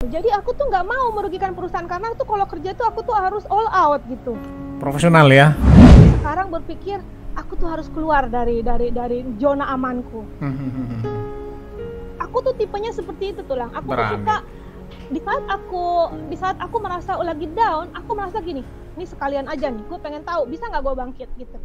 Jadi aku tuh nggak mau merugikan perusahaan karena tuh kalau kerja tuh aku tuh harus all out gitu. Profesional ya. Sekarang berpikir aku tuh harus keluar dari zona amanku. Aku tuh tipenya seperti itu tulang. Aku tuh suka di saat aku merasa lagi down, aku merasa gini, ini sekalian aja nih, gue pengen tahu bisa nggak gue bangkit gitu.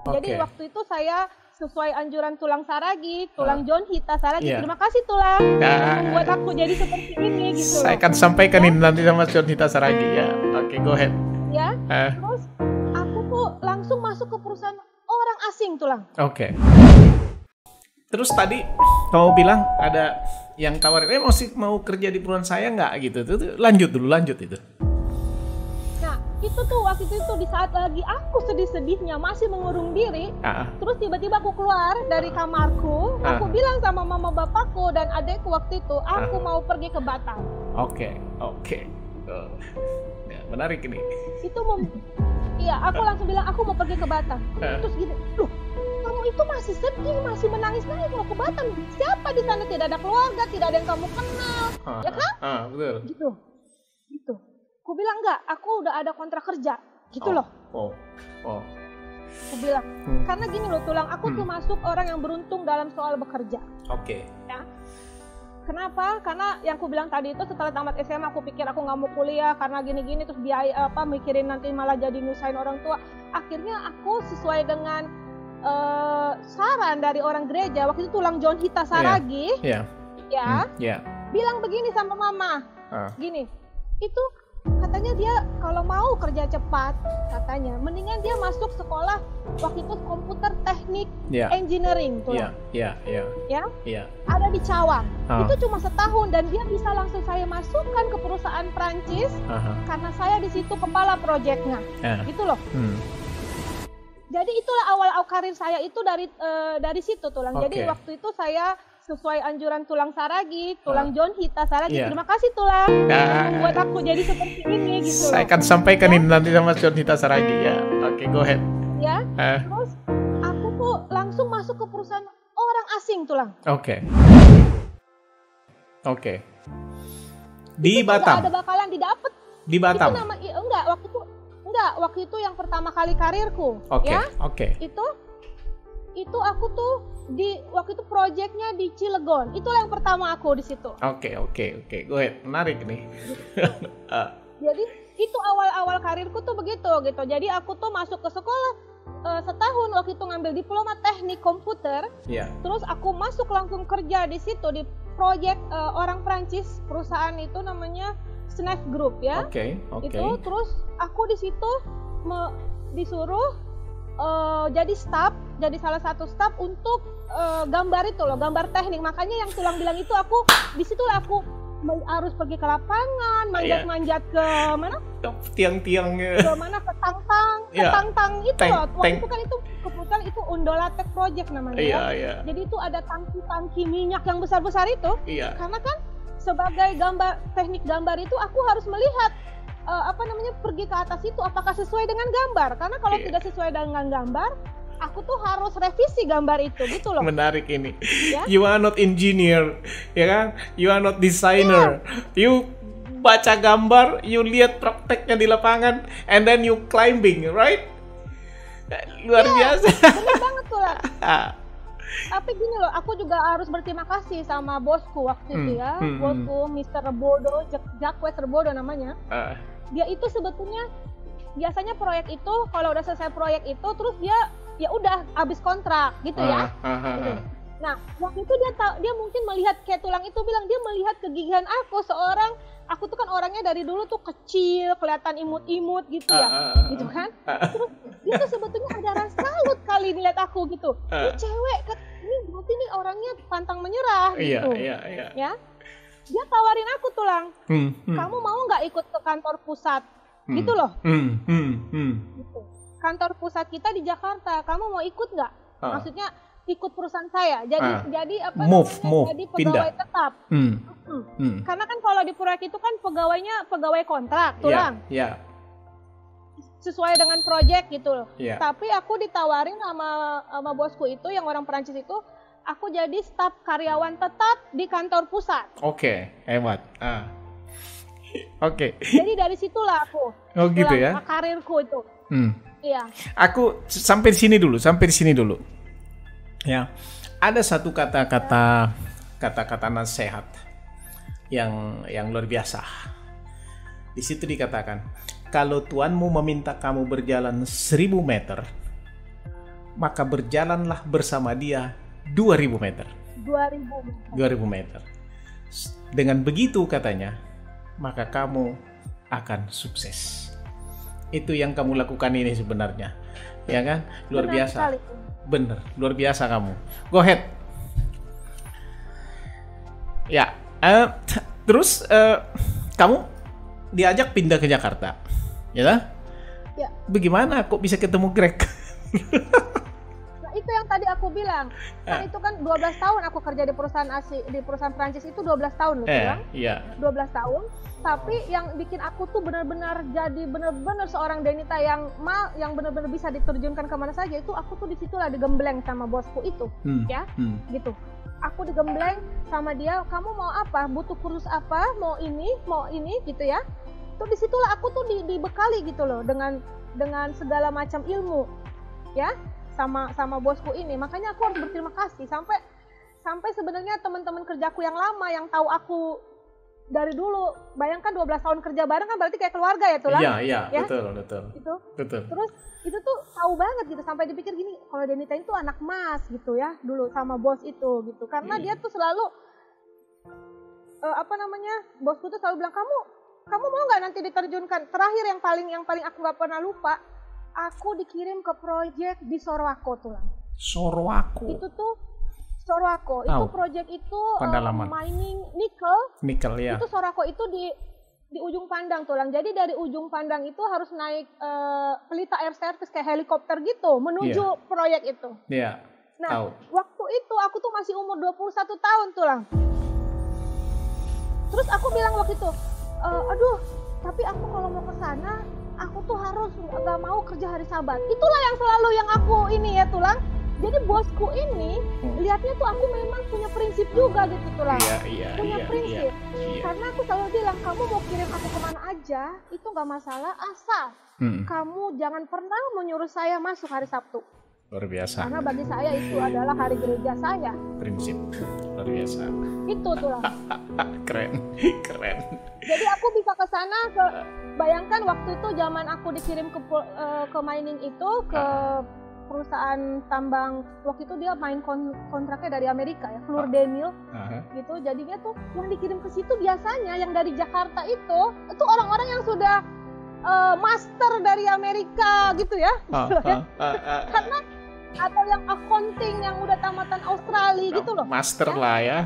Jadi waktu itu saya sesuai anjuran tulang Saragi, tulang John Hita Saragi. Terima kasih tulang yang membuat aku jadi seperti ini gitu. Saya akan sampaikan ini nanti sama John Hita Saragi ya. Oke, go ahead. Ya. Terus aku tuh langsung masuk ke perusahaan orang asing tulang. Oke. Terus tadi kamu bilang ada yang tawarin, mau kerja di perusahaan saya nggak gitu. Lanjut itu. Itu tuh waktu itu di saat lagi aku sedih-sedihnya masih mengurung diri, terus tiba-tiba aku keluar dari kamarku, aku bilang sama mama bapakku dan adekku waktu itu aku mau pergi ke Batam. Oke. Ya, menarik ini. Itu iya, aku langsung bilang aku mau pergi ke Batam. Terus gitu, loh, kamu itu masih sedih, masih menangis-nangis mau ke Batam. Siapa di sana? Tidak ada keluarga, tidak ada yang kamu kenal, ya kan? Betul. Gitu. Aku bilang enggak, aku udah ada kontrak kerja, gitu loh. Aku bilang, karena gini loh tulang, aku tuh masuk orang yang beruntung dalam soal bekerja. Oke. Ya. Kenapa? Karena yang aku bilang tadi itu setelah tamat SMA aku pikir aku nggak mau kuliah karena gini-gini terus biaya mikirin nanti malah jadi nyusahin orang tua. Akhirnya aku sesuai dengan saran dari orang gereja waktu itu tulang John Hita Saragi, bilang begini sama mama, gini, itu katanya dia kalau mau kerja cepat, katanya mendingan dia masuk sekolah waktu itu komputer teknik engineering tuh ada di Cawang. Itu cuma setahun dan dia bisa langsung saya masukkan ke perusahaan Prancis karena saya di situ kepala proyeknya, gitu loh. Jadi itulah awal karir saya itu dari situ tulang. Jadi waktu itu saya sesuai anjuran tulang Saragi, tulang John Hita Saragi. Terima kasih tulang yang membuat aku jadi seperti ini gitu. Saya akan sampaikan ini nanti sama John Hita Saragi ya. Oke, go ahead. Ya. Terus aku tuh langsung masuk ke perusahaan orang asing tulang. Oke. Di Batam. Ada bakalan didapat. Di Batam. Itu waktu itu yang pertama kali karirku. Itu aku tuh waktu itu proyeknya di Cilegon. Itulah yang pertama aku di situ. Oke. Go ahead. Menarik nih. Jadi itu awal karirku tuh begitu gitu. Jadi aku tuh masuk ke sekolah setahun waktu itu ngambil diploma teknik komputer. Terus aku masuk langsung kerja di situ di proyek orang Prancis, perusahaan itu namanya Snap Group ya. Itu terus aku di situ disuruh jadi salah satu staff untuk gambar itu loh, gambar teknik. Makanya yang tulang bilang itu aku di situ aku harus pergi ke lapangan, manjat-manjat ke mana? Tiang-tiangnya. Ke mana? Ke tang-tang itu loh. Waktu itu kan itu kebetulan itu Undolatek Project namanya. Jadi itu ada tangki-tangki minyak yang besar-besar itu. Karena kan sebagai teknik gambar itu aku harus melihat pergi ke atas itu apakah sesuai dengan gambar, karena kalau tidak sesuai dengan gambar aku tuh harus revisi gambar itu gitu loh. Menarik ini. You are not engineer, ya kan? You are not designer. You baca gambar, you lihat prakteknya di lapangan, and then you climbing, right? Luar biasa. Benar banget tuh lah. Tapi gini loh, aku juga harus berterima kasih sama bosku waktu itu ya, bosku Mr. Rebodo, Jacques Rebodo namanya. Dia itu sebetulnya biasanya proyek itu kalau udah selesai proyek itu terus dia ya udah habis kontrak gitu ya. Nah waktu itu dia mungkin melihat kayak tulang itu bilang dia melihat kegigihan aku tuh kan orangnya dari dulu tuh kecil, kelihatan imut-imut gitu ya, gitu kan. Terus dia tuh sebetulnya ada rasa salut kali ngeliat aku gitu. Ini cewek kan, ini berarti nih orangnya pantang menyerah gitu. Ya. Dia tawarin aku tulang, kamu mau nggak ikut ke kantor pusat, gitu loh. Gitu. Kantor pusat kita di Jakarta, kamu mau ikut nggak? Maksudnya ikut perusahaan saya, jadi pegawai tetap. Karena kan kalau di proyek itu kan pegawainya pegawai kontrak, tulang. Sesuai dengan proyek gitu loh. Tapi aku ditawarin sama bosku itu yang orang Perancis itu, aku jadi staf karyawan tetap di kantor pusat. Oke, hebat. Oke. Jadi dari situlah aku. Oh gitu ya. Karirku itu. Iya. Aku sampai di sini dulu. Ya. Ada satu kata-kata nasihat yang luar biasa. Di situ dikatakan, kalau Tuanmu meminta kamu berjalan 1000 meter, maka berjalanlah bersama dia 2000 meter. 2000 meter. Dengan begitu katanya, maka kamu akan sukses. Itu yang kamu lakukan ini sebenarnya. Ya kan? Luar biasa. Bener, luar biasa kamu. Go ahead. Ya, terus kamu diajak pindah ke Jakarta. Ya? Ya. Bagaimana kok bisa ketemu Greg? Itu yang tadi aku bilang, kan itu kan 12 tahun aku kerja di perusahaan Prancis itu 12 tahun loh, iya. 12 tahun, tapi yang bikin aku tuh benar-benar jadi benar-benar seorang Denita yang benar-benar bisa diterjunkan kemana saja, itu aku tuh disitulah digembleng sama bosku itu, gitu. Aku digembleng sama dia, kamu mau apa, butuh kursus apa, mau ini, gitu ya. Tuh disitulah aku tuh dibekali gitu loh dengan segala macam ilmu, ya. Sama bosku ini, makanya aku harus berterima kasih sampai sebenarnya teman-teman kerjaku yang lama yang tahu aku dari dulu, bayangkan 12 tahun kerja bareng kan berarti kayak keluarga ya Tulang. Iya, ya? Betul. Betul. Terus itu tuh tahu banget gitu, sampai dipikir gini, kalau Denita itu anak mas gitu ya dulu sama bos itu gitu, karena dia tuh selalu bosku tuh selalu bilang, kamu mau nggak nanti diterjunkan. Terakhir yang paling aku nggak pernah lupa, aku dikirim ke proyek di Sorowako Tulang. Sorowako. Itu tuh Sorowako. Itu proyek itu mining nikel ya. Itu Sorowako itu di ujung Pandang Tulang. Jadi dari ujung Pandang itu harus naik pelita air service kayak helikopter gitu menuju proyek itu. Iya. Nah, waktu itu aku tuh masih umur 21 tahun Tulang. Terus aku bilang waktu itu, aduh, tapi aku kalau mau ke sana aku tuh harus nggak mau kerja hari Sabat. Itulah yang selalu yang aku ini ya Tulang. Jadi bosku ini lihatnya tuh aku memang punya prinsip juga gitu Tulang. Punya prinsip. Karena aku selalu bilang, kamu mau kirim aku kemana aja itu nggak masalah, asal kamu jangan pernah menyuruh saya masuk hari Sabtu. Luar biasa. Karena bagi saya itu adalah hari gereja saya. Prinsip luar biasa. Itu Tulang. Keren. Jadi aku bisa ke sana, bayangkan waktu itu zaman aku dikirim ke mining itu ke perusahaan tambang, waktu itu dia main kontraknya dari Amerika ya, Fluor Denil, gitu. Jadinya tuh yang dikirim ke situ biasanya yang dari Jakarta itu orang-orang yang sudah master dari Amerika gitu ya, karena atau yang accounting yang udah tamatan Australia gitu loh. Master lah ya.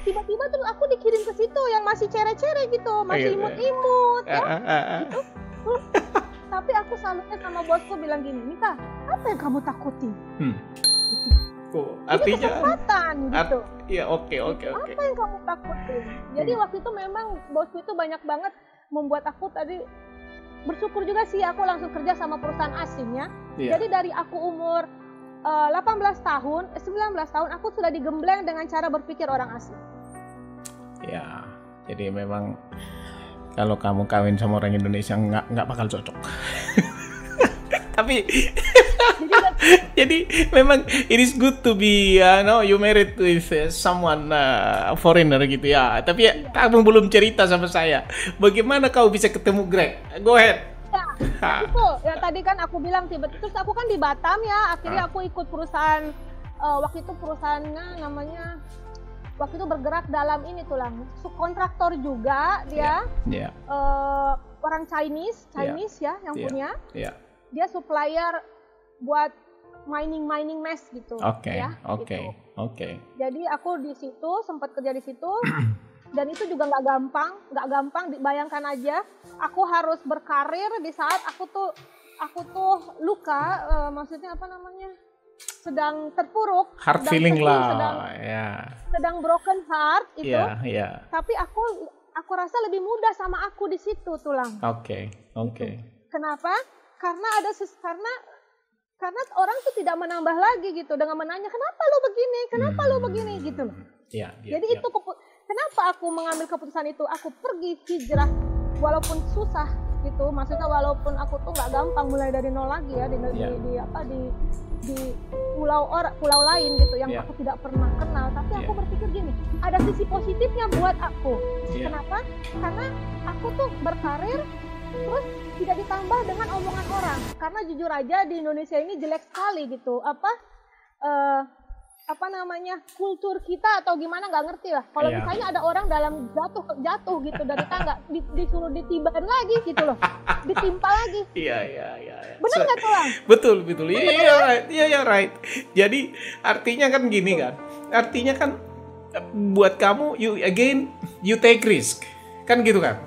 Tiba-tiba tuh aku dikirim ke situ yang masih cere-cere gitu, masih imut-imut ya. Gitu. Tapi aku salutnya sama bosku bilang gini, Mika, apa yang kamu takuti? Gitu. Artinya kesempatan gitu. Iya, oke. Apa yang kamu takutin? Jadi waktu itu memang bosku itu banyak banget membuat aku tadi bersyukur juga sih, aku langsung kerja sama perusahaan asing ya. Jadi dari aku umur 19 tahun aku sudah digembleng dengan cara berpikir orang asing. Ya, jadi memang kalau kamu kawin sama orang Indonesia nggak bakal cocok. Tapi jadi memang it is good to be you married with someone foreigner gitu ya. Tapi kamu belum cerita sama saya. Bagaimana kau bisa ketemu Greg? Go ahead. Ya, itu ya tadi kan aku bilang terus aku kan di Batam ya. Akhirnya aku ikut perusahaan waktu itu perusahaannya namanya waktu itu bergerak dalam ini Tulang, subkontraktor juga dia, orang Chinese ya yang punya, dia supplier buat mining mesh gitu. Oke. Jadi aku di situ sempat kerja di situ, dan itu juga nggak gampang. Bayangkan aja, aku harus berkarir di saat aku tuh luka, maksudnya apa namanya? Sedang terpuruk, hard feeling lah, sedang broken heart itu. Yeah. Tapi aku rasa lebih mudah sama aku di situ Tulang. Oke. Kenapa? Karena karena orang tuh tidak menambah lagi gitu dengan menanya kenapa lo begini gitu loh. Jadi itu kenapa aku mengambil keputusan itu, aku pergi hijrah walaupun susah gitu, maksudnya walaupun aku tuh nggak gampang mulai dari nol lagi ya di pulau lain gitu yang aku tidak pernah kenal, tapi aku berpikir gini, ada sisi positifnya buat aku. Kenapa? Karena aku tuh berkarir terus tidak ditambah dengan omongan orang, karena jujur aja di Indonesia ini jelek sekali gitu, kultur kita atau gimana nggak ngerti lah. Kalau misalnya ada orang dalam jatuh gitu dari tangga, disuruh ditiban lagi gitu loh, ditimpa lagi. Iya. Benar nggak tuh? Betul. Iya, right. Jadi artinya kan gini kan, artinya kan buat kamu, you take risk, kan gitu kan?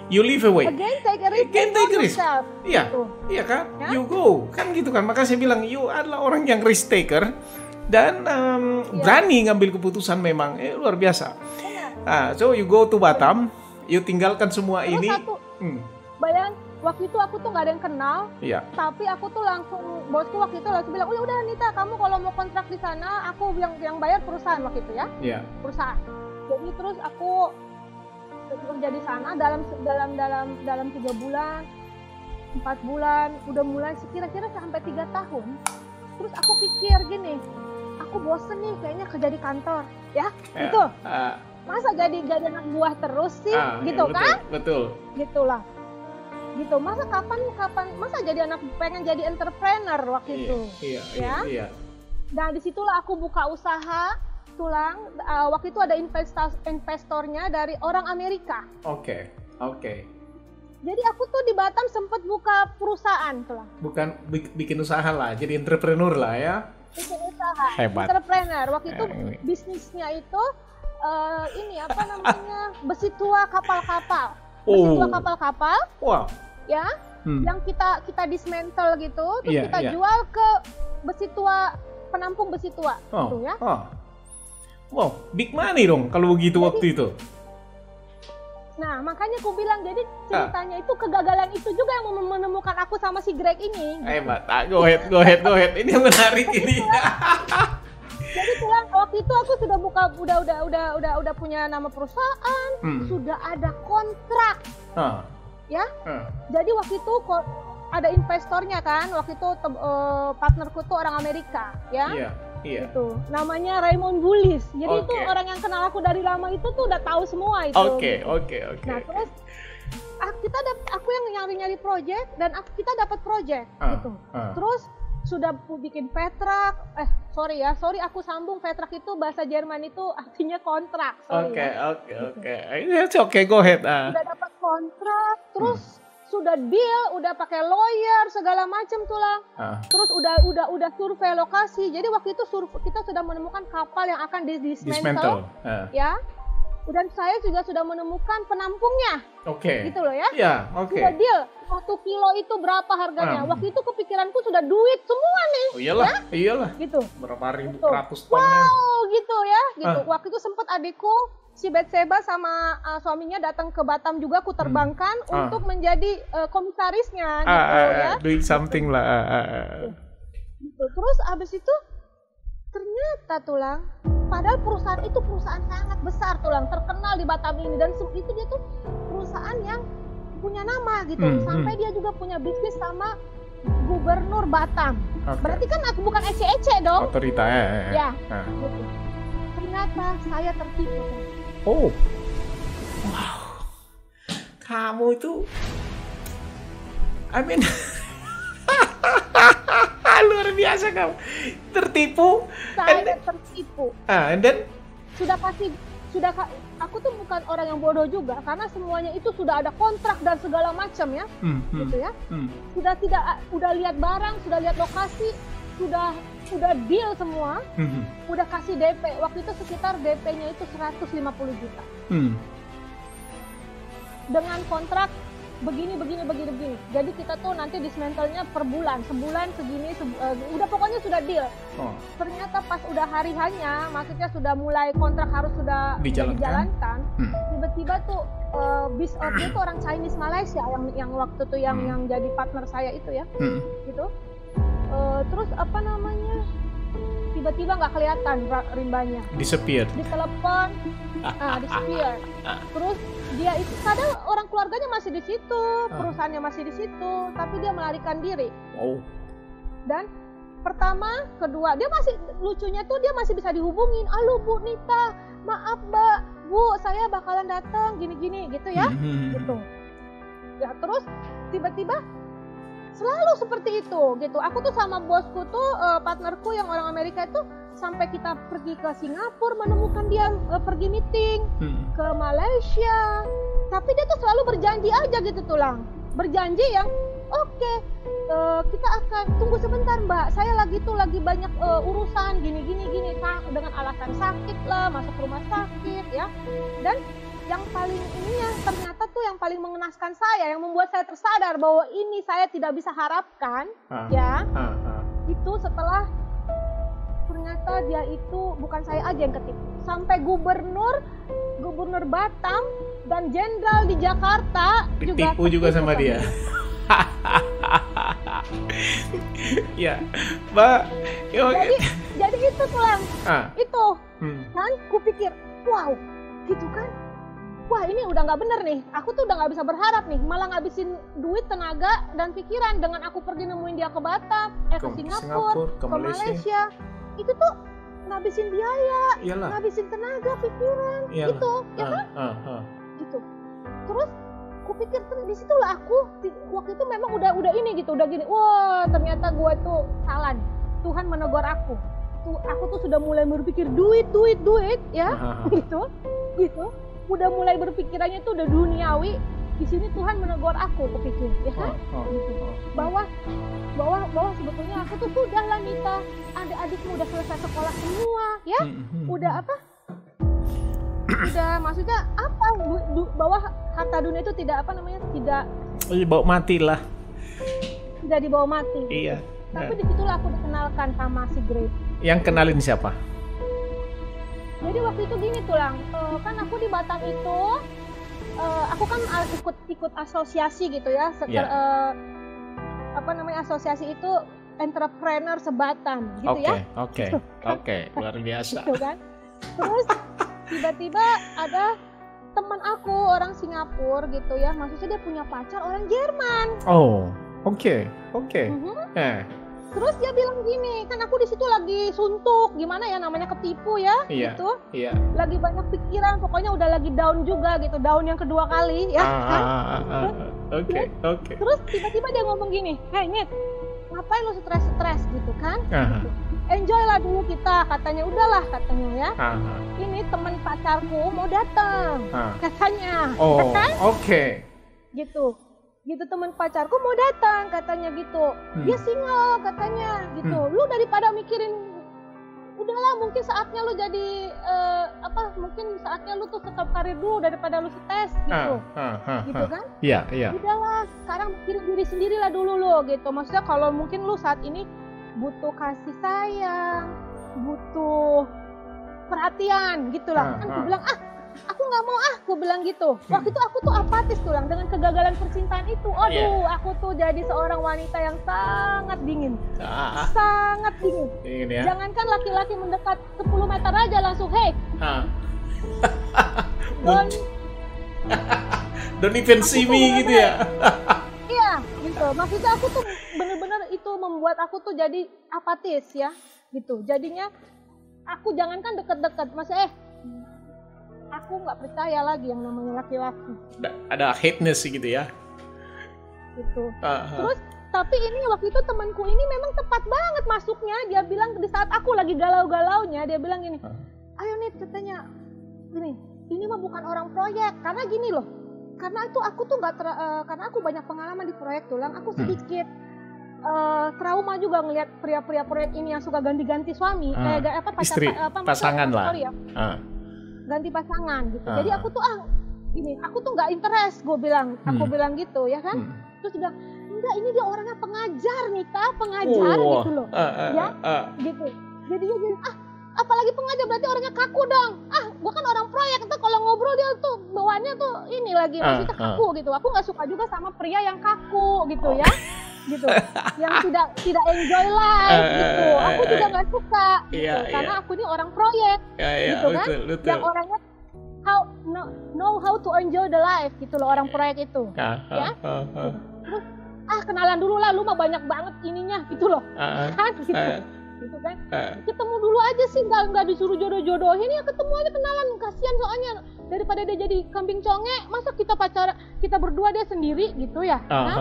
You live away. Again take a risk. Iya kan? Ya? You go, kan gitu kan? Maka saya bilang you adalah orang yang risk taker. Dan berani ngambil keputusan memang luar biasa. So you go to Batam, you tinggalkan semua ini. Bayang, waktu itu aku tuh nggak ada yang kenal, tapi aku tuh langsung, bosku waktu itu langsung bilang, udah Nita, kamu kalau mau kontrak di sana, aku yang bayar perusahaan waktu itu ya, perusahaan. Jadi terus aku kerja di sana dalam 3 bulan, 4 bulan, udah mulai kira-kira sampai 3 tahun. Terus aku pikir gini, aku bosen nih kayaknya kerja di kantor, ya, gitu. Masa jadi anak buah terus sih, gitu betul, kan? Betul. Gitulah. Gitu. Masa kapan? Masa jadi pengen jadi entrepreneur waktu itu, ya? Nah disitulah aku buka usaha tulang. Waktu itu ada investornya dari orang Amerika. Oke. Jadi aku tuh di Batam sempat buka perusahaan tuh lah. Bukan bikin usaha lah, jadi entrepreneur lah ya. Bikin usaha. Hebat. Entrepreneur. Waktu itu bisnisnya itu besi tua kapal-kapal. Besi tua kapal-kapal. Wow. Ya. Yang kita dismantle gitu, terus kita jual ke besi tua, penampung besi tua gitu ya. Wow, big money dong kalau begitu waktu itu. Nah, makanya aku bilang, jadi ceritanya itu kegagalan itu juga yang menemukan aku sama si Greg ini. Hebat, go ahead. Ini yang menarik ini. Jadi tulang waktu itu aku sudah udah punya nama perusahaan, sudah ada kontrak. Ya. Jadi waktu itu ada investornya kan, waktu itu partnerku tuh orang Amerika, ya. Iya. Itu namanya Raymond Bullis. Jadi itu orang yang kenal aku dari lama itu tuh udah tahu semua itu. Oke. Nah terus aku yang nyari project dan kita dapat project gitu. Terus sudah bikin Vertrag. Sorry aku sambung, Vertrag itu bahasa Jerman itu artinya kontrak. Oke. Oke, go ahead. Sudah dapat kontrak, terus sudah deal, udah pakai lawyer segala macam tulang. Terus udah survei lokasi. Jadi waktu itu kita sudah menemukan kapal yang akan dismantle. Ya. Dan saya juga sudah menemukan penampungnya. Gitu loh ya. Sudah deal. 1 kilo itu berapa harganya? Waktu itu kepikiranku sudah duit semua nih. Iyalah. Gitu. Berapa ribu ratus ton. Wow, gitu ya. Gitu. Waktu itu sempat adikku si Betseba sama suaminya datang ke Batam juga, aku terbangkan untuk menjadi komisarisnya gitu ya. Doing something lah. Gitu. Terus abis itu ternyata tulang, padahal perusahaan itu perusahaan sangat besar tulang, terkenal di Batam ini, dan itu dia tuh perusahaan yang punya nama gitu. Sampai dia juga punya bisnis sama Gubernur Batam. Berarti kan aku bukan ece-ece dong. Otorita ya. Gitu. Ternyata saya tertipu. Wow. Kamu itu luar biasa kamu. Tertipu. Saya tertipu. And then aku tuh bukan orang yang bodoh juga, karena semuanya itu sudah ada kontrak dan segala macam ya. Gitu ya. Udah lihat barang, sudah lihat lokasi, sudah deal semua, udah kasih DP. Waktu itu sekitar DP-nya itu 150 juta. Dengan kontrak begini. Jadi kita tuh nanti dismantle-nya per bulan, sebulan segini, udah pokoknya sudah deal. Ternyata pas udah hari hanya, maksudnya sudah mulai kontrak harus sudah dijalankan. Tiba-tiba tuh bis outnya tuh orang Chinese Malaysia yang waktu tuh yang jadi partner saya itu ya, gitu. Terus apa namanya, tiba-tiba nggak kelihatan rimbanya, disappear, ditelepon, disappear. Terus dia itu kadang orang keluarganya masih di situ, perusahaannya masih di situ, tapi dia melarikan diri. Dan pertama, kedua, dia masih, lucunya tuh dia masih bisa dihubungin. Halo Bu Nita, maaf Mbak, Bu, saya bakalan datang gini-gini gitu ya, gitu. Ya terus tiba-tiba selalu seperti itu gitu. Aku tuh sama bosku tuh, partnerku yang orang Amerika itu, sampai kita pergi ke Singapura menemukan dia, pergi meeting ke Malaysia. Tapi dia tuh selalu berjanji aja gitu Tulang. Berjanji yang oke, kita akan tunggu sebentar Mbak. Saya lagi banyak urusan gini dengan alasan sakit lah, masuk rumah sakit ya. Dan yang paling ininya ternyata tuh yang paling mengenaskan saya, yang membuat saya tersadar bahwa ini saya tidak bisa harapkan itu setelah ternyata dia itu bukan saya aja yang ketipu, sampai gubernur Batam dan jenderal di Jakarta ditipu juga sama dia. Ya, Mbak. Jadi itu Tulang. Itu. Kan kupikir, wow, gitu kan. Wah, ini udah nggak bener nih. Aku tuh udah nggak bisa berharap nih, malah ngabisin duit, tenaga, dan pikiran dengan aku pergi nemuin dia ke Batam, ke Singapura, ke Malaysia. Itu tuh ngabisin biaya, ngabisin tenaga, pikiran, gitu, ya kan? Gitu. Terus kupikir di situlah aku waktu itu memang udah ini gitu, udah gini. Wah, ternyata gue tuh salah. Tuhan menegur aku. Aku tuh sudah mulai berpikir duit ya, gitu. Udah mulai berpikirannya tuh udah duniawi. Di sini Tuhan menegur aku, kupikir, ya kan? Gitu. Bahwa sebetulnya aku tuh sudah lah Nita, adik-adikmu udah selesai sekolah semua, ya? Udah apa? Udah, maksudnya apa? Bahwa harta dunia itu tidak tidak dibawa mati lah. Tidak dibawa mati. Iya. Tapi disitulah aku dikenalkan sama si Grace. Yang kenalin siapa? Jadi waktu itu gini Tulang, kan aku di Batam itu, aku kan ikut asosiasi gitu ya, asosiasi itu entrepreneur sebatam gitu ya. Oke, luar biasa. Gitu kan. Terus tiba-tiba ada teman aku orang Singapura gitu ya, maksudnya dia punya pacar orang Jerman. Oke. Terus dia bilang gini, kan aku di situ lagi suntuk, gimana ya namanya, ketipu ya, gitu. Iya. Lagi banyak pikiran, pokoknya udah lagi down juga gitu, down yang kedua kali ya. Oke. Terus tiba-tiba dia ngomong gini, hey Nit, ngapain lu stres gitu kan? Gitu. Enjoy lah dulu kita, katanya. Udahlah katanya ya. Ini teman pacarku mau datang, katanya. Oke. Gitu teman pacarku mau datang katanya gitu. Dia single katanya gitu. Lu daripada mikirin, udahlah mungkin saatnya lu jadi mungkin saatnya lu tuh tetap karir dulu daripada lu stres gitu. Gitu kan? Iya. Udahlah, sekarang mikirin diri sendiri lah dulu lu gitu. Maksudnya kalau mungkin lu saat ini butuh kasih sayang, butuh perhatian gitu lah. Kan gue bilang, aku nggak mau gue bilang gitu. Waktu itu aku tuh apatis Tulang dengan kegagalan percintaan itu. Aku tuh jadi seorang wanita yang sangat dingin. Sangat dingin. Ya? Jangankan laki-laki mendekat 10 meter aja langsung, hey. Don't even see me gitu ya. Iya, gitu. Maksudnya aku tuh bener-bener itu membuat aku tuh jadi apatis ya. Gitu. Jadinya aku jangankan deket-deket, maksudnya aku nggak percaya lagi yang namanya laki-laki. Ada hate-ness gitu ya. Gitu. Terus tapi ini waktu itu temanku ini memang tepat banget masuknya. Dia bilang di saat aku lagi galau-galaunya, dia bilang gini, ayo Nit, katanya gini, ini mah bukan orang proyek. Karena gini loh, karena itu aku tuh karena aku banyak pengalaman di proyek Tulang, aku sedikit trauma juga ngelihat pria-pria proyek ini yang suka ganti-ganti suami, pasangan lah. Ganti pasangan gitu. Jadi aku tuh aku tuh nggak interest, gue bilang, aku bilang gitu ya kan. Terus dia bilang, enggak, ini dia orangnya pengajar Nita, pengajar gitu loh, ya, gitu. Jadi dia bilang, apalagi pengajar berarti orangnya kaku dong. Gue kan orang proyek, itu kalau ngobrol dia tuh bawaannya tuh ini lagi, maksudnya kaku gitu. Aku nggak suka juga sama pria yang kaku gitu ya. gitu, yang tidak enjoy life gitu. Aku juga nggak suka gitu, karena aku ini orang proyek gitu kan, betul. Yang orangnya know how to enjoy the life gitu loh, orang proyek itu, ya. Terus kenalan dulu lah, lu mah banyak banget ininya gitu loh, kan gitu kan. Ketemu dulu aja sih, nggak disuruh jodoh-jodohin, ya ketemu aja kenalan, kasihan soalnya daripada dia jadi kambing conge, masa kita berdua dia sendiri gitu ya. Nah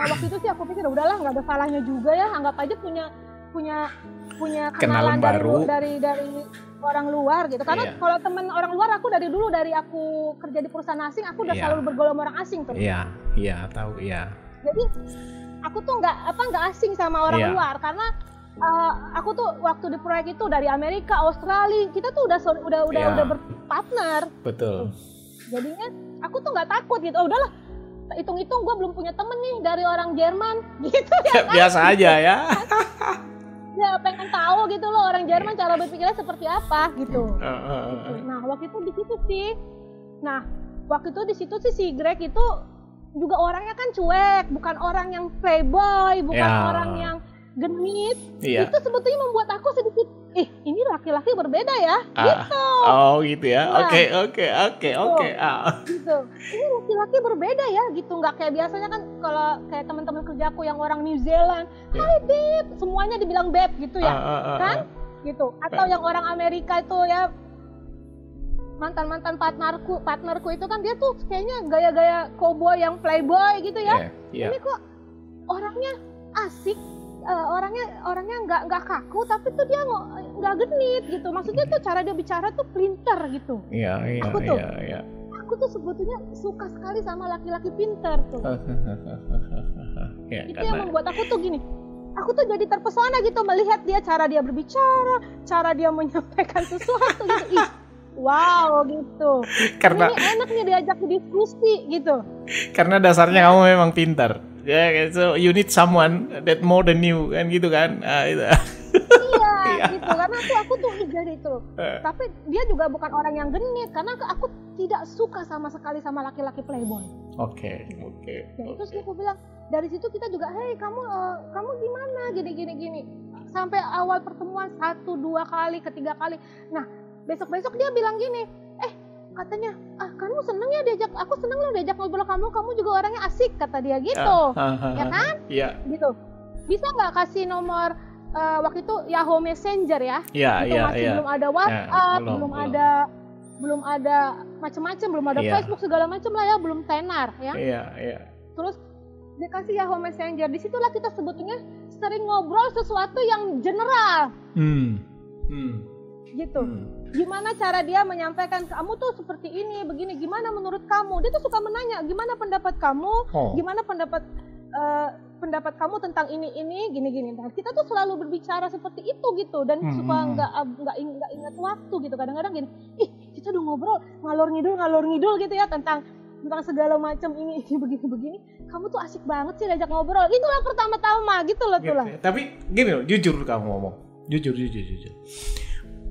waktu itu sih aku pikir udahlah, nggak ada salahnya juga ya, anggap aja punya kenalan baru dari orang luar gitu, karena kalau teman orang luar aku dari dulu, dari aku kerja di perusahaan asing, aku udah selalu bergaul sama orang asing tuh. Tahu. Jadi aku tuh nggak asing sama orang luar, karena aku tuh waktu di proyek itu dari Amerika, Australia, kita tuh udah berpartner. Betul. Jadinya aku tuh nggak takut gitu. Udahlah, hitung-hitung gue belum punya temen nih dari orang Jerman gitu ya kan? Biasa aja ya. Ya pengen tahu gitu loh orang Jerman cara berpikirnya seperti apa gitu. Nah waktu itu di situ sih. Nah waktu itu di situ sih si Greg itu juga orangnya kan cuek, bukan orang yang playboy, bukan orang yang genit. Itu sebetulnya membuat aku sedikit, ini laki-laki berbeda ya, gitu. Oh gitu ya, oke. Gitu. Ini laki-laki berbeda ya, gitu. Nggak kayak biasanya kan kalau kayak teman-teman kerjaku yang orang New Zealand, hai babe, semuanya dibilang babe gitu ya, kan? Gitu. Atau yang orang Amerika itu ya, mantan partnerku itu kan dia tuh kayaknya gaya-gaya cowboy yang playboy gitu ya. Ini kok orangnya asik. Orangnya nggak kaku, tapi tuh dia nggak genit gitu. Maksudnya tuh cara dia bicara tuh pinter gitu. Aku tuh sebetulnya suka sekali sama laki-laki pinter tuh. Itu yang membuat aku tuh gini. Aku tuh jadi terpesona gitu melihat dia, cara dia berbicara, cara dia menyampaikan sesuatu gitu. Wow gitu. Karena ini enak nih diajak diskusi gitu. Karena dasarnya kamu memang pintar. So you need someone that more than you kan gitu kan. Gitu karena aku tuh jadi itu. Tapi dia juga bukan orang yang genit, karena aku tidak suka sama sekali sama laki-laki playboy. Oke. Terus aku bilang dari situ kita juga, hey kamu gimana gini. Sampai awal pertemuan 1, 2 kali, ketiga kali. Nah besok dia bilang gini, katanya, kamu seneng ya aku seneng loh diajak ngobrol kamu juga orangnya asik, kata dia gitu, ya kan? Gitu. Bisa nggak kasih nomor waktu itu Yahoo Messenger ya? Masih belum ada WhatsApp, belum ada macam-macam, belum ada Facebook segala macam lah ya, belum tenar ya. Terus dia kasih Yahoo Messenger, disitulah kita sebetulnya sering ngobrol sesuatu yang general. Gitu. Gimana cara dia menyampaikan, kamu tuh seperti ini, begini, gimana menurut kamu? Dia tuh suka menanya, gimana pendapat kamu? Gimana pendapat kamu tentang ini, gini. Nah, kita tuh selalu berbicara seperti itu gitu, dan suka nggak ingat waktu gitu. Kadang-kadang gini, kita udah ngobrol ngalor ngidul gitu ya tentang segala macam ini begini. Kamu tuh asik banget sih diajak ngobrol. Itulah pertama-tama gitu loh tuh lah. Tapi gini loh, jujur kamu ngomong, jujur.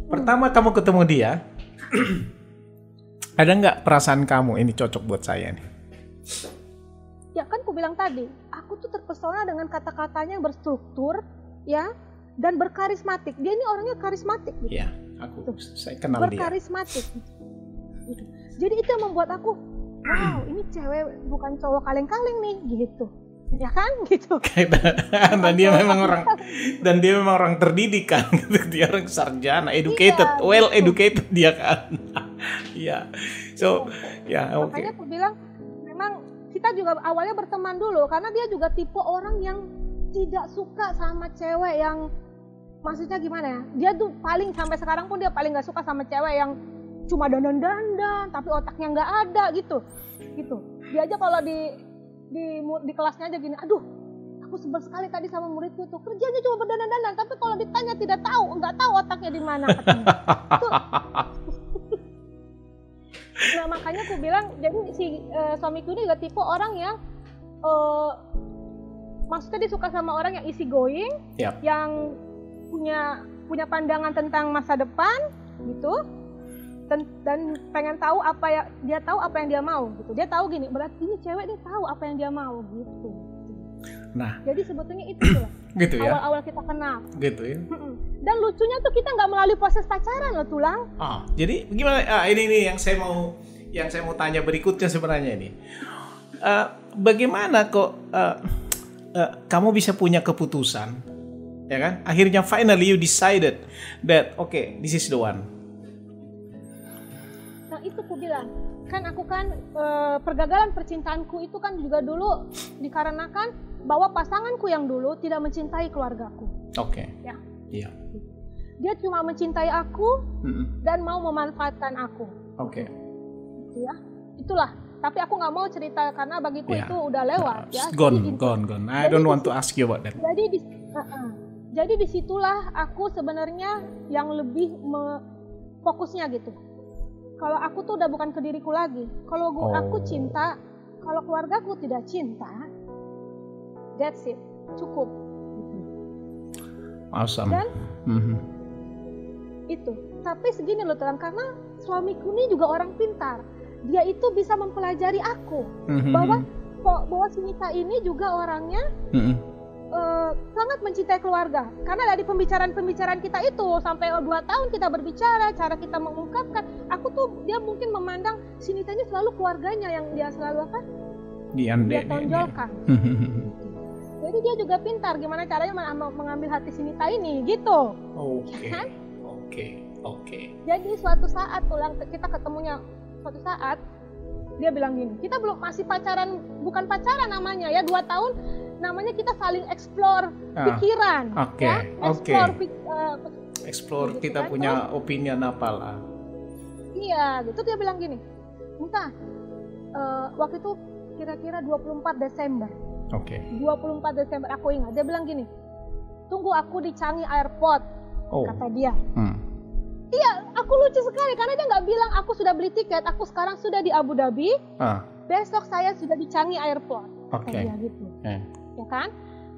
Pertama kamu ketemu dia, ada nggak perasaan kamu ini cocok buat saya nih? Ya kan aku bilang tadi, aku tuh terpesona dengan kata-katanya yang berstruktur, ya, dan berkarismatik. Dia ini orangnya karismatik. Gitu. Ya, saya kenal dia. Berkarismatik. Gitu. Jadi itu yang membuat aku, wow, ini cewek bukan cowok kaleng-kaleng nih, gitu. Ya kan gitu. Dan dia memang orang terdidik kan, dia orang sarjana, educated, well educated dia kan. Makanya aku bilang memang kita juga awalnya berteman dulu, karena dia juga tipe orang yang tidak suka sama cewek yang, maksudnya gimana ya, dia tuh paling sampai sekarang pun dia paling nggak suka sama cewek yang cuma dandan tapi otaknya nggak ada gitu. Dia aja kalau di kelasnya aja gini, aduh aku sebel sekali tadi sama muridku tuh, kerjanya cuma berdandan-dandan, tapi kalau ditanya nggak tahu otaknya di mana katanya. Nah makanya aku bilang, jadi si suamiku ini juga tipe orang yang maksudnya dia suka sama orang yang easy going, yang punya pandangan tentang masa depan gitu, dan pengen tahu apa ya, dia tahu apa yang dia mau gitu. Dia tahu gini, berarti ini cewek dia tahu apa yang dia mau gitu. Nah, jadi sebetulnya itu tuh gitu ya. Awal-awal kita kenal. Gitu ya. Dan lucunya tuh kita nggak melalui proses pacaran loh, Tulang. Jadi gimana? Ini yang saya mau tanya berikutnya sebenarnya ini. Bagaimana kok kamu bisa punya keputusan, ya kan? Akhirnya finally you decided that okay, this is the one. Nah itu aku bilang, aku kan pergagalan percintaanku itu kan juga dulu dikarenakan bahwa pasanganku yang dulu tidak mencintai keluargaku. Oke. Ya. Iya. Dia cuma mencintai aku dan mau memanfaatkan aku. Oke. Ya, itulah. Tapi aku nggak mau cerita karena bagiku itu udah lewat. Ya. Gone. I don't want to ask you about that. Jadi disitulah aku sebenarnya yang lebih fokusnya gitu. Kalau aku tuh udah bukan ke diriku lagi. Kalau aku cinta, kalau keluargaku tidak cinta, that's it, cukup. Awesome. Dan itu. Tapi segini loh Tulang, karena suamiku ini juga orang pintar. Dia itu bisa mempelajari aku bahwa si Nita ini juga orangnya sangat mencintai keluarga. Karena dari pembicaraan kita itu sampai 2 tahun kita berbicara, cara kita mengungkapkan, dia mungkin memandang si Nita ini selalu keluarganya yang dia selalu dia tonjolkan. Jadi dia juga pintar gimana caranya mengambil hati si Nita ini gitu. Oke. Jadi suatu saat kita ketemunya, suatu saat dia bilang gini, kita masih pacaran, bukan pacaran namanya ya, 2 tahun namanya kita saling explore pikiran. Explore kita punya opinion apalah. Iya, gitu. Dia bilang gini, Nita, waktu itu kira-kira 24 Desember. 24 Desember aku ingat. Dia bilang gini, tunggu aku di Changi Airport, kata dia. Iya, aku lucu sekali karena dia nggak bilang aku sudah beli tiket, aku sekarang sudah di Abu Dhabi, besok saya sudah di Changi Airport. Dia gitu. Ya kan?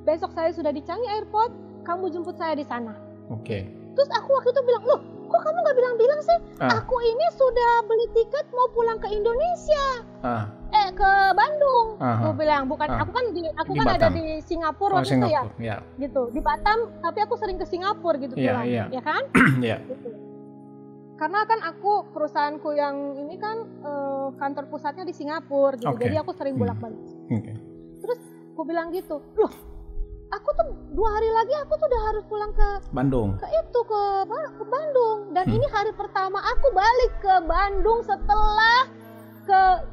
Besok saya sudah di Changi Airport, kamu jemput saya di sana. Terus aku waktu itu bilang, loh, kok kamu nggak bilang-bilang sih? Aku ini sudah beli tiket mau pulang ke Indonesia, ke Bandung. Aku bilang, bukan, aku kan ada di Singapura waktu itu ya, gitu. Di Batam, tapi aku sering ke Singapura gitu pulang, ya kan? Gitu. Karena kan perusahaanku yang ini kan kantor pusatnya di Singapura gitu, jadi aku sering bolak-balik. Terus aku bilang gitu, loh, aku tuh 2 hari lagi aku tuh udah harus pulang ke Bandung. Ke Bandung. Dan ini hari pertama aku balik ke Bandung setelah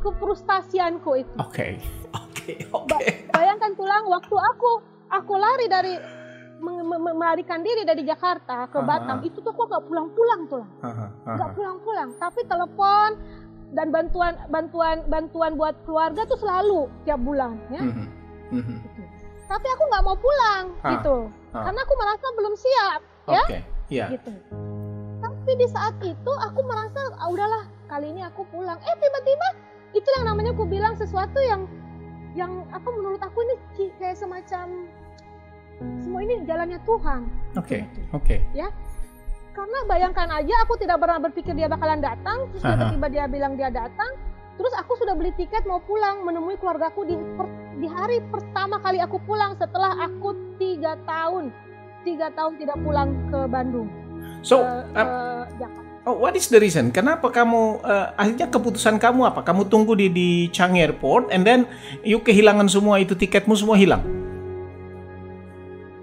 ke frustasianku itu. Oke. Bayangkan Tulang, waktu aku lari dari melarikan diri dari Jakarta ke Batam, itu tuh aku gak pulang-pulang Tulang. Gak pulang-pulang, tapi telepon dan bantuan buat keluarga tuh selalu tiap bulan ya. Gitu. Tapi aku nggak mau pulang gitu, karena aku merasa belum siap ya. Gitu. Tapi di saat itu aku merasa udahlah, kali ini aku pulang. Tiba-tiba itu yang namanya aku bilang sesuatu yang menurut aku ini kayak semacam semua ini jalannya Tuhan. Ya. Karena bayangkan aja, aku tidak pernah berpikir dia bakalan datang, terus tiba-tiba dia bilang dia datang, terus aku sudah beli tiket mau pulang menemui keluargaku di hari pertama kali aku pulang setelah aku 3 tahun tidak pulang ke Bandung. So, what is the reason? Kenapa kamu akhirnya keputusan kamu apa? Kamu tunggu di Changi Airport, and then you kehilangan semua itu, tiketmu semua hilang.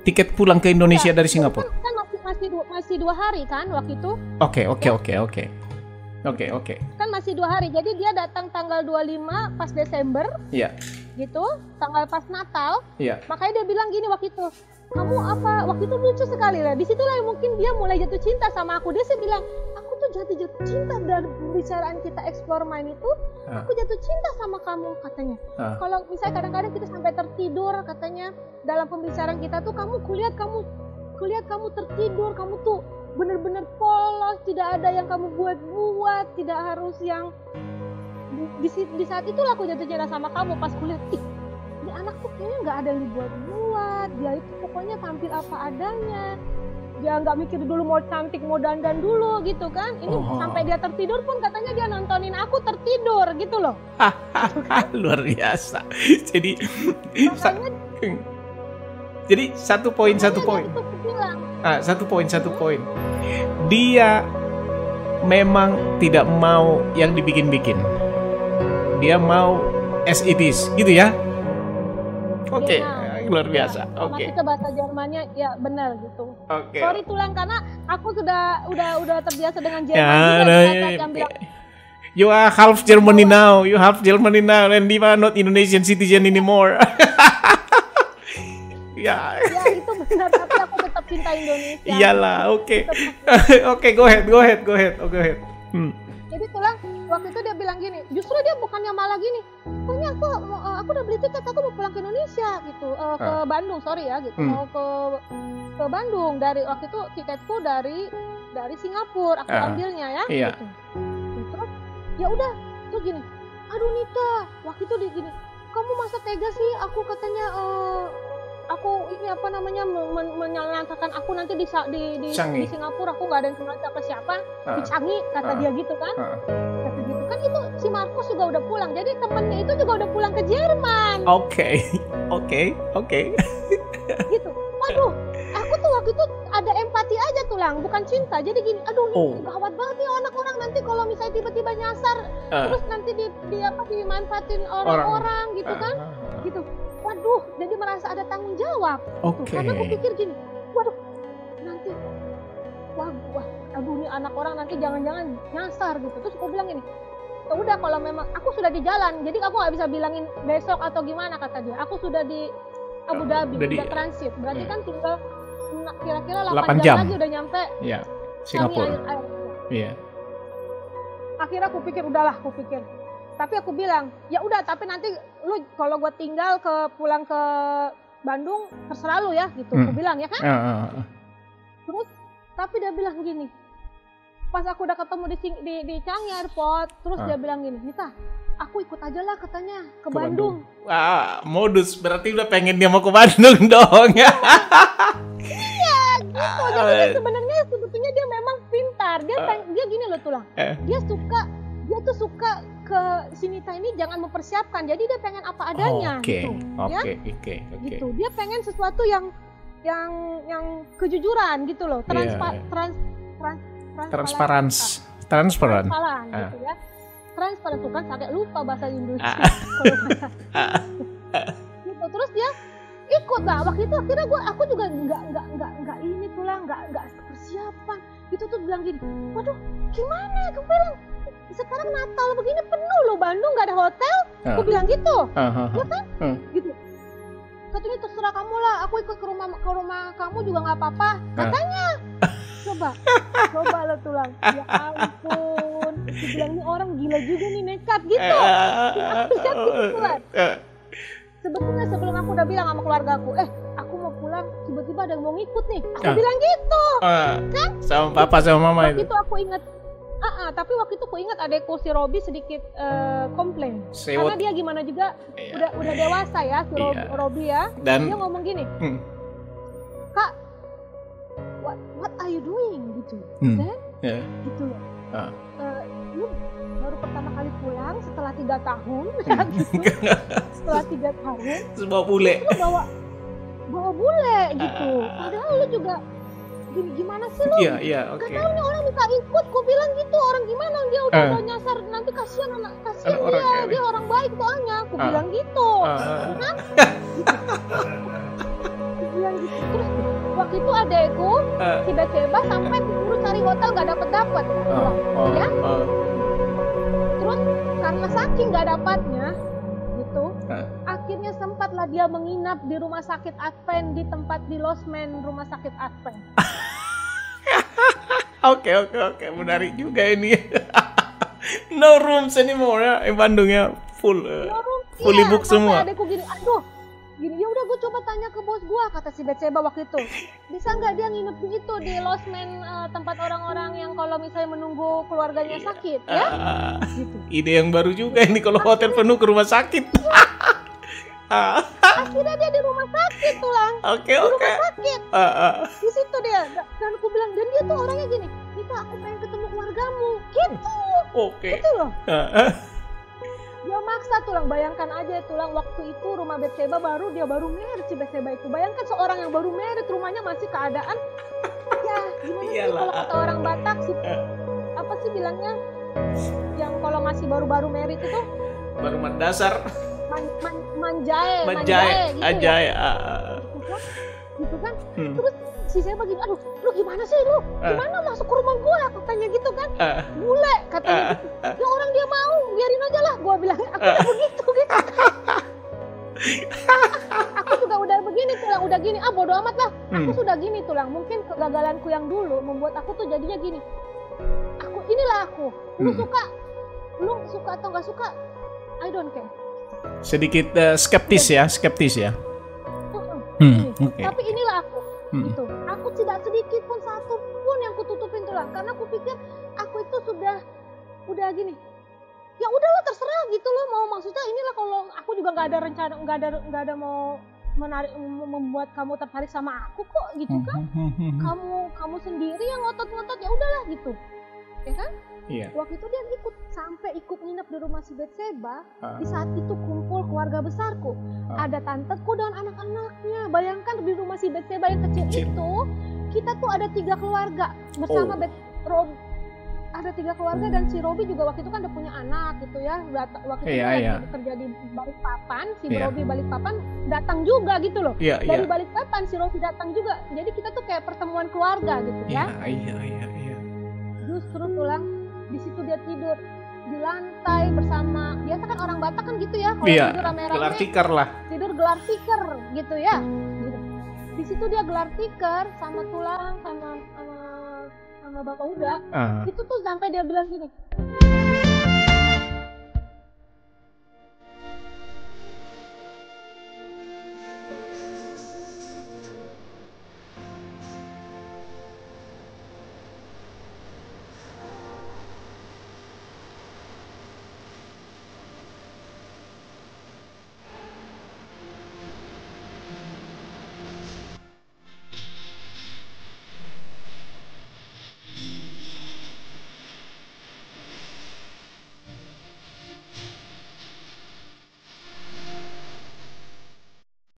Tiket pulang ke Indonesia dari Singapura. Kan masih 2 hari kan waktu itu. Oke. Kan masih 2 hari. Jadi dia datang tanggal 25 pas Desember. Iya. Gitu, tanggal pas Natal. Iya. Makanya dia bilang gini waktu itu, kamu apa? Waktu itu lucu sekali lah. Disitulah mungkin dia mulai jatuh cinta sama aku. Dia sih bilang, aku tuh jatuh cinta dari pembicaraan kita explore mind itu. Aku jatuh cinta sama kamu katanya. Kalau misalnya kadang-kadang kita sampai tertidur katanya dalam pembicaraan kita tuh, kamu kulihat kamu tertidur, kamu tuh bener-bener polos, tidak ada yang kamu buat-buat, tidak harus yang di saat itulah aku jatuh cinta sama kamu pas kulihat. Ini anak tuh kayaknya nggak ada yang dibuat-buat, dia itu pokoknya tampil apa adanya. dia nggak mikir dulu mau cantik, mau dandan dulu gitu kan. Ini sampai dia tertidur pun katanya dia nontonin aku tertidur gitu loh. Luar biasa. Jadi makanya, jadi satu poin. Satu poin. Dia memang tidak mau yang dibikin-bikin. Dia mau as it is, gitu ya? Oke. Luar biasa. Oke. Masih ke bahasa Jermannya ya benar gitu. Oke. Sorry Tulang karena aku udah terbiasa dengan Jerman. You are half Germany now. You half Germany now and you are not Indonesian citizen anymore. Ya itu benar, tapi aku tetap cinta Indonesia. Iyalah, oke. Oke, go ahead. Jadi Tulang waktu itu dia bilang gini, justru dia bukannya malah gini, pokoknya aku udah beli tiket, aku mau pulang ke Indonesia gitu, ke Bandung, sorry ya gitu, mau ke Bandung. Dari waktu itu tiketku dari Singapura aku ambilnya ya. Iya. Gitu. Terus ya udah tuh gini, aduh Nita, waktu itu dia gini, kamu masa tega sih, aku katanya aku ini apa namanya menyalahkan aku nanti di Singapura, aku nggak ada yang kenal siapa di Changi, kata dia gitu kan. Kata gitu kan, itu si Markus juga udah pulang, jadi temennya itu juga udah pulang ke Jerman. Oke. Gitu. Waduh, aku tuh waktu itu ada empati aja Tulang, bukan cinta. Jadi gini, aduh nih gawat banget nih anak-orang nanti kalau misalnya tiba-tiba nyasar, terus nanti dimanfaatin orang-orang gitu kan. Gitu. Waduh, jadi merasa ada tanggung jawab. Oke. Karena aku pikir gini, waduh, nanti, aduh nih anak orang nanti jangan-jangan nyasar gitu. Terus aku bilang gini, ya udah kalau memang aku sudah di jalan, jadi aku nggak bisa bilangin besok atau gimana, kata dia. Aku sudah di Abu Dhabi, udah transit. Berarti kan tinggal kira-kira 8 jam lagi udah nyampe. Iya, Singapura. Iya. Akhirnya aku pikir, tapi aku bilang, ya udah, tapi nanti lu kalau gue tinggal pulang ke Bandung terserah lu ya gitu. Aku bilang ya kan. Terus tapi dia bilang gini, pas aku udah ketemu di Changi Airport, terus dia bilang gini, Nita, aku ikut aja lah katanya ke Bandung. Wah, modus, berarti udah pengen dia mau ke Bandung dong. Iya gitu. Jadi sebenarnya sebetulnya dia memang pintar. Dia gini loh Tulang. Dia tuh suka ke Nita ini jangan mempersiapkan. Jadi dia pengen apa adanya gitu. Oke. Gitu. Dia pengen sesuatu yang kejujuran gitu loh. Transparan gitu ya. Transparan tuh kan sampai lupa bahasa Indonesia. Gitu. Terus dia ikut lah. Waktu itu akhirnya aku juga nggak ini Tulang, nggak persiapan. Itu tuh bilang gini, waduh gimana? Aku bilang sekarang Natal begini penuh loh Bandung, nggak ada hotel. Aku bilang gitu, ya kan? Gitu. Katanya terserah kamu lah, aku ikut ke rumah kamu juga nggak apa-apa. Katanya, coba lo Tulang. Ya ampun, aku bilang ini orang gila juga nih, nekat gitu. Nekat gitu Tulang. Sebetulnya sebelum aku udah bilang sama keluarga aku mau pulang, tiba-tiba ada yang mau ngikut nih. Aku bilang gitu, kan? Sama papa sama mama itu. Itu aku ingat. Tapi waktu itu aku ingat adekku si Robi sedikit komplain. Karena dia gimana juga udah dewasa ya si Robi ya. Dan dia ngomong gini, Kak, what are you doing gitu? Dan gitu loh. Lu baru pertama kali pulang setelah 3 tahun, gitu. Setelah 3 tahun. Terus bawa bule. Bawa bule gitu. Padahal lu juga gimana sih lu? Iya, oke. Gak tau nih orang minta ikut, gue bilang gitu, orang gimana dia udah nyasar, nanti kasihan dia orang baik soalnya, aku bilang gitu, kan? Aku bilang gitu. Terus waktu itu adekku tiba-tiba sampai disuruh cari hotel nggak dapet, ya. Terus karena saking nggak dapatnya, gitu, akhirnya sempatlah dia menginap di rumah sakit Advent, di Losmen rumah sakit Advent. Oke, menarik juga ini. No rooms anymore ya, Bandung ya, fully book semua. Adekku gini, gini ya udah gue coba tanya ke bos gue, kata si Betseba waktu itu, bisa nggak dia nginep di itu di Losmen, tempat orang-orang yang kalau misalnya menunggu keluarganya sakit, ya? Gitu. Ide yang baru juga ini kalau hotel penuh ke rumah sakit. Akhirnya dia di rumah sakit Tulang. Oke. Di rumah sakit. Di situ dia Iya, dan aku bilang, dan dia tuh orangnya gini, Nita aku pengen ketemu keluargamu, gitu. Oke. Gitu loh. Dia maksa tulang, bayangkan aja tulang waktu itu rumah Betseba dia baru married si Betseba itu. Bayangkan seorang yang baru married rumahnya masih keadaan ya gimana sih kalau kata orang Batak sih apa sih bilangnya yang kalau masih baru-baru married itu baru mendasar manjae gitu anjay ya. Gitu kan terus si saya begini, aduh lu gimana sih lu gimana masuk ke rumah gua katanya gitu kan bule katanya gitu. Ya orang dia mau biarin aja lah gua bilang aku udah begitu gitu aku juga udah begini tulang udah gini bodo amat lah aku sudah gini tulang mungkin kegagalanku yang dulu membuat aku tuh jadinya gini inilah aku lu suka atau nggak suka I don't care sedikit skeptis ya okay. Tapi inilah aku gitu. Aku tidak sedikit pun satu pun yang kututupin tulang karena aku pikir aku itu udah gini ya udahlah terserah gitu loh mau maksudnya inilah kalau aku juga nggak ada rencana nggak ada mau membuat kamu tertarik sama aku kok gitu kan kamu sendiri yang ngotot-ngotot ya udahlah gitu ya kan waktu itu dia ikut nginep di rumah si Betseba di saat itu kumpul keluarga besarku ada tanteku dan anak-anaknya bayangkan di rumah si Betseba yang kecil itu kita tuh ada 3 keluarga bersama ada 3 keluarga dan si Robi juga waktu itu kan udah punya anak gitu ya waktu itu lagi kerja di Balikpapan si Robi Balikpapan datang juga gitu loh dari Balikpapan si Robi datang juga jadi kita tuh kayak pertemuan keluarga gitu ya justru tulang di situ dia tidur di lantai bersama biasa kan orang Batak kan gitu ya kalau tidur rame-rame gelar tikar lah tidur gelar tikar gitu ya gitu. Di situ dia gelar tikar sama tulang sama Bapak Uda itu tuh sampai dia bilang gini